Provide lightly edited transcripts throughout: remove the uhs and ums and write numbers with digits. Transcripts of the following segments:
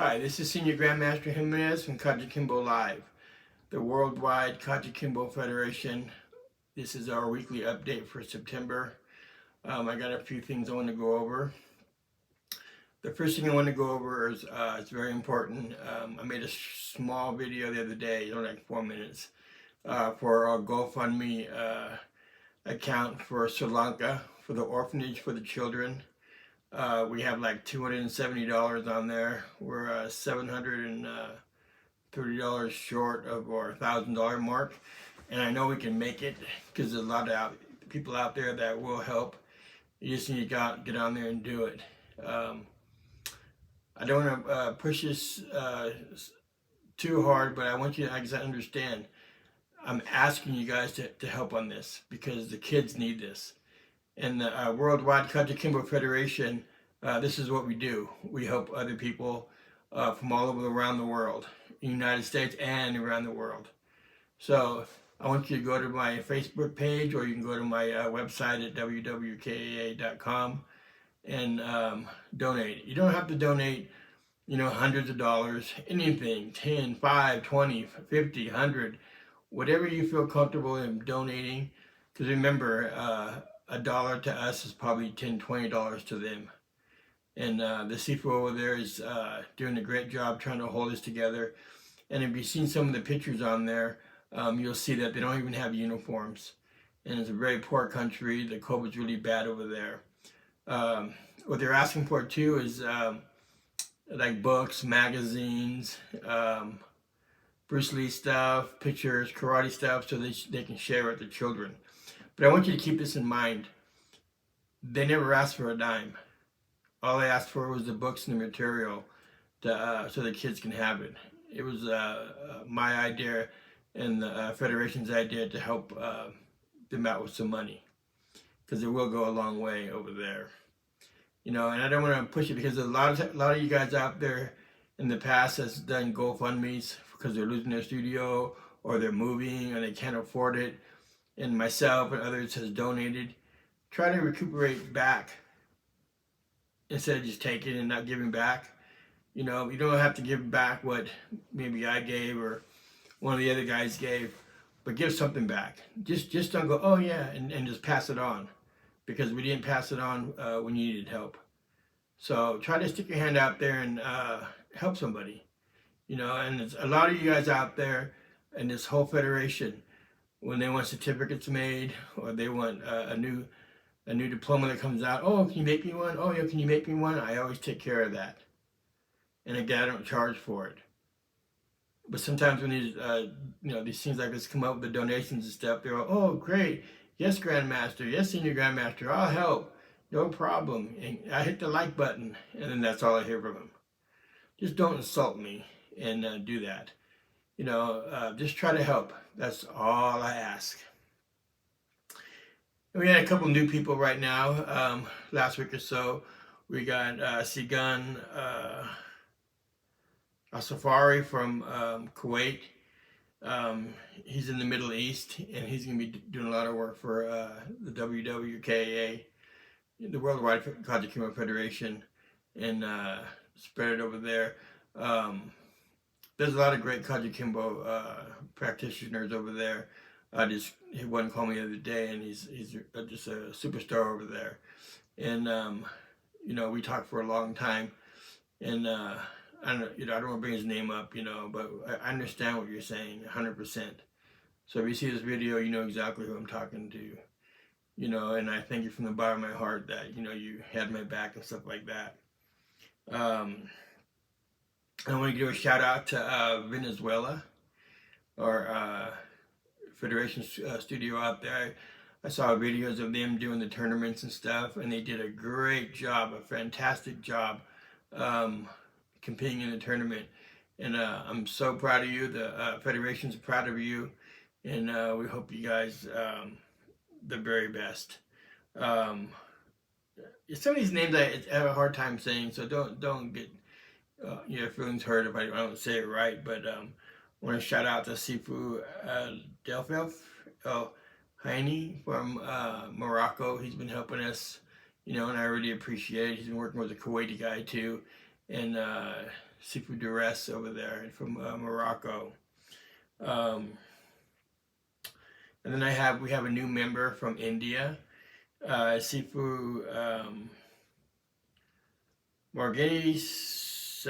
Hi, this is Senior Grandmaster Jimenez from Kajukenbo Live, the worldwide Kajukenbo Federation. This is our weekly update for September. I got a few things I want to go over. The first thing I want to go over is it's very important. I made a small video the other day, only like 4 minutes, for our GoFundMe account for Sri Lanka for the orphanage for the children. We have like $270 on there. We're $730 short of our $1,000 mark, and I know we can make it because there's a lot of people out there that will help. You just need to get on there and do it. I don't want to push this too hard, but I want you to understand. I'm asking you guys to help on this because the kids need this. And the Worldwide Kajukenbo Federation, this is what we do. We help other people from all over around the world, in the United States and around the world. So I want you to go to my Facebook page, or you can go to my website at www.kaa.com and donate. You don't have to donate, hundreds of dollars, anything, 10, 5, 20, 50, 100, whatever you feel comfortable in donating. Because remember, $1 to us is probably $10, $20 to them. And the Sifu over there is doing a great job trying to hold us together. And if you've seen some of the pictures on there, you'll see that they don't even have uniforms. And it's a very poor country. The COVID's really bad over there. What they're asking for too is like books, magazines, Bruce Lee stuff, pictures, karate stuff, so they can share with the children. But I want you to keep this in mind. They never asked for a dime. All they asked for was the books and the material so the kids can have it. It was my idea and the Federation's idea to help them out with some money, because it will go a long way over there. And I don't want to push it because a lot of you guys out there in the past has done GoFundMes because they're losing their studio or they're moving and they can't afford it. And myself and others has donated. Try to recuperate back instead of just taking and not giving back. You don't have to give back what maybe I gave or one of the other guys gave, but give something back. Just don't go, oh yeah, and just pass it on, because we didn't pass it on when you needed help. So try to stick your hand out there and help somebody. And there's a lot of you guys out there in this whole federation, when they want certificates made or they want a new diploma that comes out. Oh, can you make me one? Oh, yeah, can you make me one? I always take care of that. And again, I don't charge for it. But sometimes when these things like this come up with the donations and stuff, they're like, oh, great. Yes, Grandmaster. Yes, Senior Grandmaster. I'll help. No problem. And I hit the like button, and then that's all I hear from them. Just don't insult me and do that. Just try to help. That's all I ask. We had a couple new people right now. Last week or so, we got Sigan Safari from Kuwait. He's in the Middle East, and he's going to be doing a lot of work for the WWKA, the Worldwide Kajukenbo Federation, and spread it over there. There's a lot of great Kajukenbo practitioners over there. He one called me the other day, and he's just a superstar over there. And we talked for a long time, and I don't want to bring his name up, but I understand what you're saying 100%. So if you see this video, you know exactly who I'm talking to, and I thank you from the bottom of my heart that you had my back and stuff like that. I want to give a shout out to Venezuela, our Federation studio out there. I saw videos of them doing the tournaments and stuff, and they did a great job, a fantastic job competing in the tournament. And I'm so proud of you. The Federation's proud of you, and we hope you guys the very best. Some of these names I have a hard time saying, so don't get your feelings hurt if I don't say it right. But I want to shout out to Sifu Delfel Heine from Morocco. He's been helping us, and I really appreciate it. He's been working with a Kuwaiti guy too, and Sifu Duress over there from Morocco. Um, and then we have a new member from India, Sifu Morghenis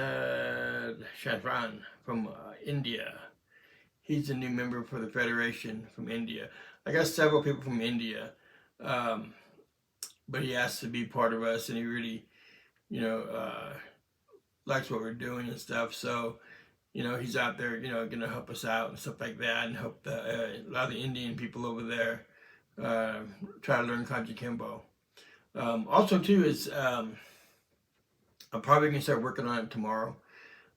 Shafran from India. He's a new member for the Federation from India. I got several people from India, um, but he has to be part of us, and he really, you know, likes what we're doing and stuff. So, he's out there, going to help us out and stuff like that, and help a lot of the Indian people over there try to learn Kajukenbo. Also, too, is I'm probably going to start working on it tomorrow.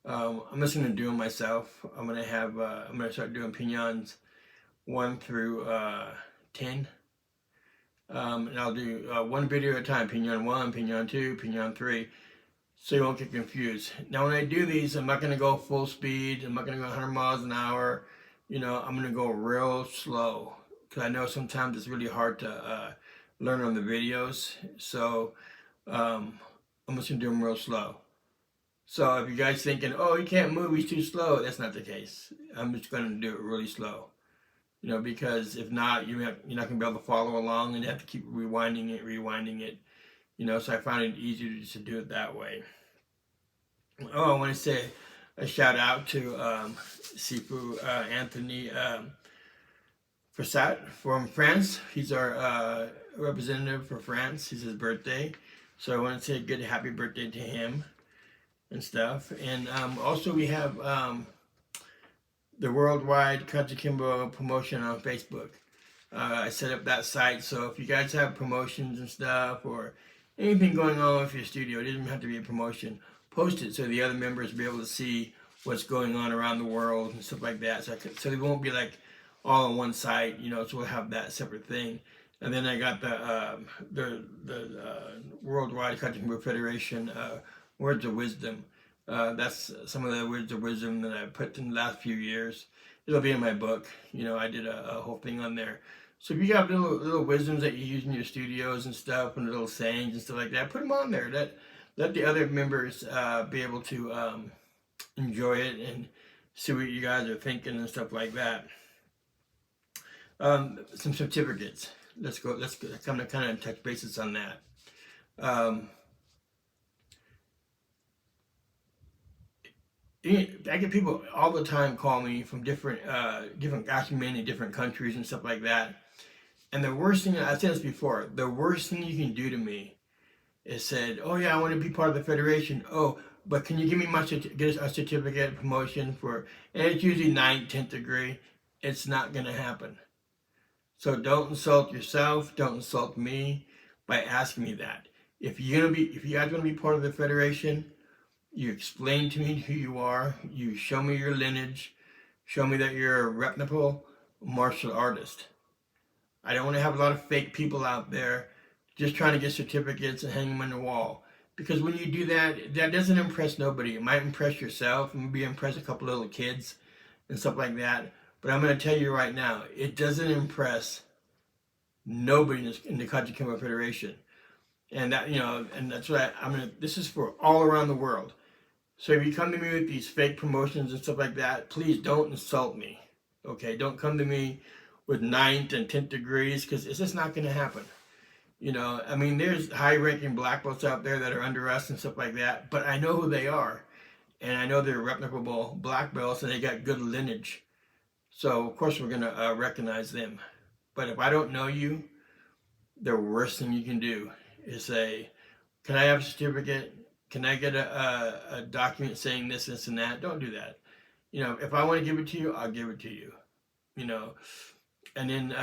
I'm just going to do them myself. I'm going to start doing pinyons 1 through 10. And I'll do one video at a time, pinyon 1, pinyon 2, pinyon 3, so you won't get confused. Now when I do these, I'm not going to go full speed, I'm not going to go 100 miles an hour, I'm going to go real slow, because I know sometimes it's really hard to learn on the videos, so I'm just going to do them real slow. So if you guys thinking, oh, he can't move, he's too slow, that's not the case. I'm just going to do it really slow. Because if not, you're not going to be able to follow along, and you have to keep rewinding it. So I find it easier just to do it that way. Oh, I want to say a shout out to Sifu Anthony Fassat from France. He's our representative for France. It's his birthday. So I want to say a good happy birthday to him and stuff. And also we have the Worldwide Kajukenbo promotion on Facebook. I set up that site, so if you guys have promotions and stuff, or anything going on with your studio, it doesn't have to be a promotion, post it so the other members will be able to see what's going on around the world and stuff like that. So they won't be like all on one site, so we'll have that separate thing. And then I got the Worldwide Kajukenbo Federation Words of Wisdom. That's some of the words of wisdom that I put in the last few years. It'll be in my book. I did a whole thing on there. So if you got little wisdoms that you use in your studios and stuff, and little sayings and stuff like that, put them on there. Let the other members be able to enjoy it and see what you guys are thinking and stuff like that. Some certificates. Let's kind of touch bases on that. I get people all the time call me from actually many different countries and stuff like that. And the worst thing, I've said this before, the worst thing you can do to me is said, oh yeah, I want to be part of the Federation. Oh, but can you give me get a certificate of promotion for, and it's usually 9th, 10th degree. It's not going to happen. So don't insult yourself, don't insult me by asking me that. If you guys want to be part of the Federation, you explain to me who you are, you show me your lineage, show me that you're a reputable martial artist. I don't want to have a lot of fake people out there just trying to get certificates and hang them on the wall. Because when you do that, that doesn't impress nobody. It might impress yourself, and maybe impress a couple little kids and stuff like that. But I'm going to tell you right now, it doesn't impress nobody in the Kajukenbo Federation. And that, and that's what this is for all around the world. So if you come to me with these fake promotions and stuff like that, please don't insult me. Okay, don't come to me with 9th and 10th degrees, because it's just not going to happen. There's high-ranking black belts out there that are under us and stuff like that, but I know who they are, and I know they're reputable black belts, and they got good lineage. So of course we're going to recognize them. But if I don't know you, the worst thing you can do is say, can I have a certificate? Can I get a document saying this, and that? Don't do that. If I want to give it to you, I'll give it to you. And then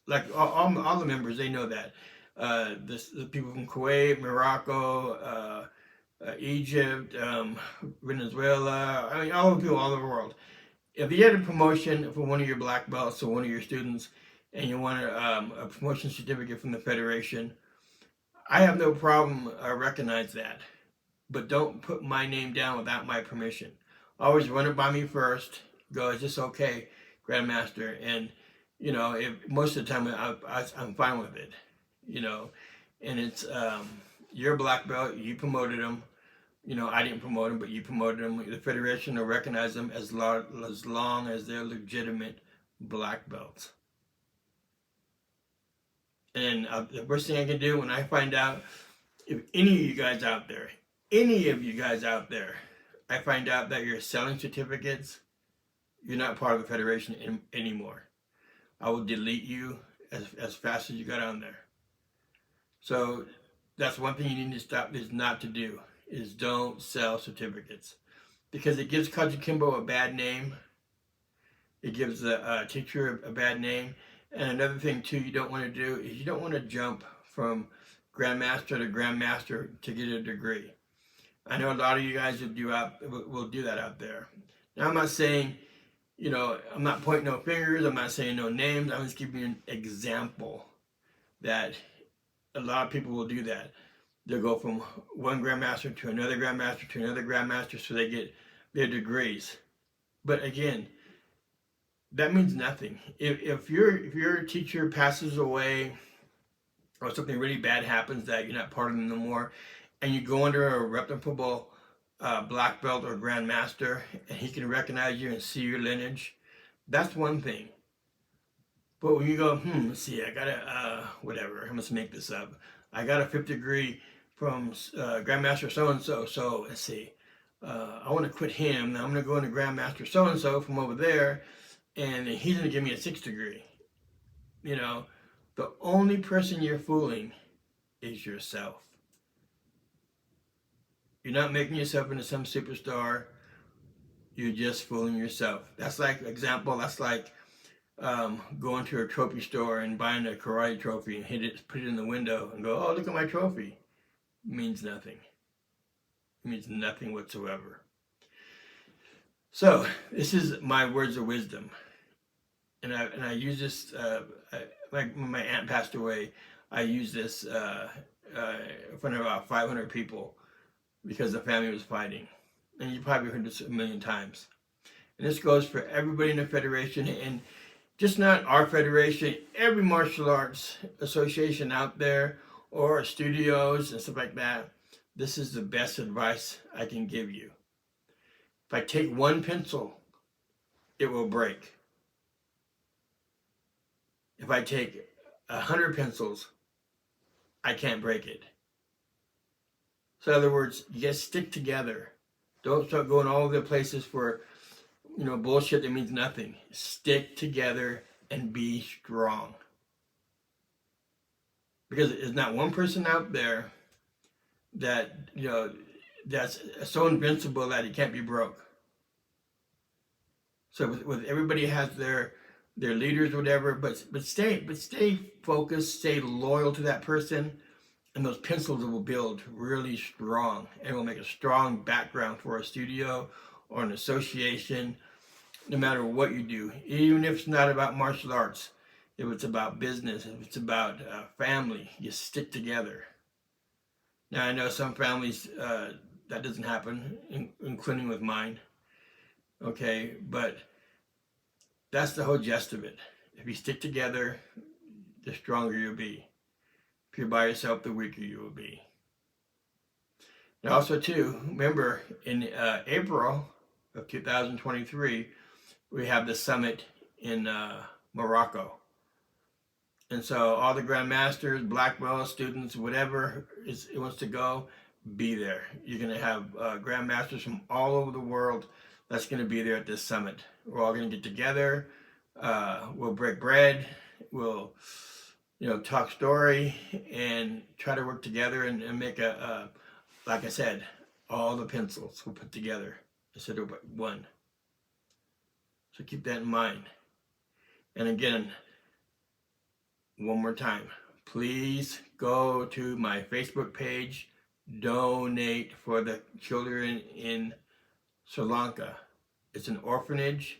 like all the members, they know that. The people from Kuwait, Morocco, Egypt, Venezuela, all the people all over the world. If you get a promotion for one of your black belts or one of your students, and you want a promotion certificate from the Federation, I have no problem recognize that. But don't put my name down without my permission. Always run it by me first. Go, is this okay, Grandmaster? And most of the time I'm fine with it. And it's you're a black belt. You promoted them. I didn't promote them, but you promoted them. The federation will recognize them as long as they're legitimate black belts. And the worst thing I can do when I find out, if any of you guys out there, I find out that you're selling certificates, you're not part of the federation anymore. I will delete you as fast as you got on there. So that's one thing you need to stop, is not to do, is don't sell certificates. Because it gives Kajukenbo a bad name. It gives the teacher a bad name. And another thing too you don't want to do is you don't want to jump from grandmaster to grandmaster to get a degree. I know a lot of you guys will do that out there. Now I'm not saying, I'm not pointing no fingers, I'm not saying no names, I'm just giving you an example that a lot of people will do that. They'll go from one grandmaster to another grandmaster so they get their degrees. But again, that means nothing. If your teacher passes away or something really bad happens that you're not part of them no more, and you go under a reputable black belt or grandmaster, and he can recognize you and see your lineage, that's one thing. But when you go, let's see, I got whatever, I'm just make this up. I got a 5th degree from Grandmaster so-and-so, so let's see, I want to quit him, now I'm going to go into Grandmaster so-and-so from over there, and he's going to give me a 6th degree. The only person you're fooling is yourself. You're not making yourself into some superstar. You're just fooling yourself. That's like going to a trophy store and buying a karate trophy and put it in the window and go, oh, look at my trophy. It means nothing. It means nothing whatsoever. So this is my words of wisdom. And I use this, like when my aunt passed away, I used this in front of about 500 people because the family was fighting. And you probably heard this a million times. And this goes for everybody in the federation, and just not our federation, every martial arts association out there, or studios and stuff like that. This is the best advice I can give you. If I take one pencil, it will break. If I take 100 pencils, I can't break it. So in other words, you guys stick together. Don't start going all over the places for, bullshit that means nothing. Stick together and be strong. Because there's not one person out there that, that's so invincible that he can't be broke. So with everybody has their leaders or whatever, but stay focused, stay loyal to that person, and those pencils will build really strong, and will make a strong background for a studio or an association, no matter what you do. Even if it's not about martial arts, if it's about business, if it's about family, you stick together. Now I know some families that doesn't happen, including with mine. Okay, but that's the whole gist of it. If you stick together, the stronger you'll be. If you're by yourself, the weaker you will be. And also too, remember in April of 2023, we have the summit in Morocco. And so all the grandmasters, black belts, students, whatever it wants to go, be there. You're going to have grandmasters from all over the world that's going to be there at this summit. We're all going to get together. We'll break bread. We'll, talk story and try to work together and make like I said, all the pencils we'll put together instead of one. So keep that in mind. And again, one more time, please go to my Facebook page, donate for the children in Sri Lanka. It's an orphanage.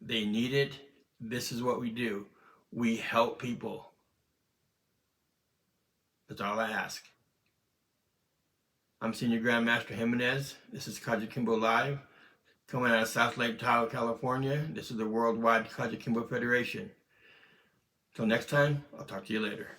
They need it. This is what we do. We help people. That's all I ask. I'm Senior Grandmaster Jimenez. This is Kajukenbo Live, coming out of South Lake Tahoe, California. This is the Worldwide Kajukenbo Federation. Till next time, I'll talk to you later.